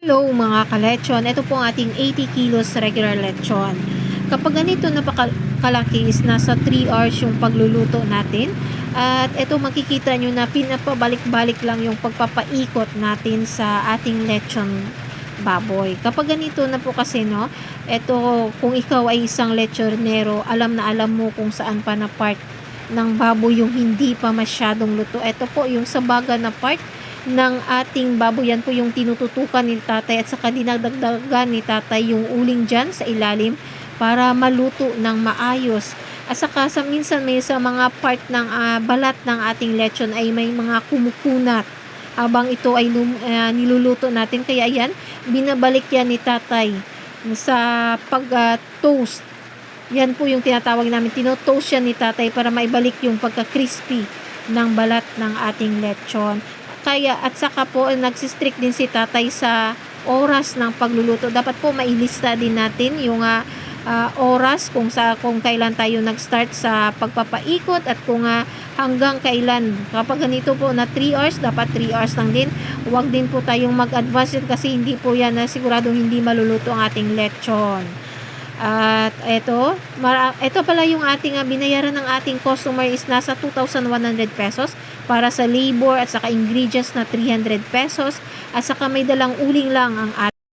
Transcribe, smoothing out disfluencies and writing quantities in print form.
Hello mga kalechon, ito po ang ating 80 kilos regular lechon. Kapag ganito napakalaki is nasa 3 hours yung pagluluto natin. At ito makikita nyo na pinapabalik-balik lang yung pagpapaikot natin sa ating lechon baboy. Kapag ganito na po kasi ito kung ikaw ay isang lechonero, alam na alam mo kung saan pa na part ng baboy yung hindi pa masyadong luto. Ito po yung sa baga na part ng ating baboy, yan po yung tinututukan ni tatay at saka dinadagdagan ni tatay yung uling dyan sa ilalim para maluto ng maayos. At saka minsan may sa mga part ng balat ng ating lechon ay may mga kumukunat habang ito ay niluluto natin, kaya yan binabalik yan ni tatay sa pag-toast. Yan po yung tinatawag namin, tino-toast yan ni tatay para maibalik yung pagka-crispy ng balat ng ating lechon. Kaya at saka po nagsistrict din si tatay sa oras ng pagluluto. Dapat po mailista din natin yung oras kung kailan tayo nag-start sa pagpapaikot at kung hanggang kailan. Kapag ganito po na 3 hours, dapat 3 hours lang din. Huwag din po tayong mag-advance kasi hindi po yan na siguradong hindi maluluto ang ating lechon. At ito pala yung ating binayaran ng ating customer is nasa 2,100 pesos para sa labor at saka ingredients na 300 pesos at saka may dalang uling lang ang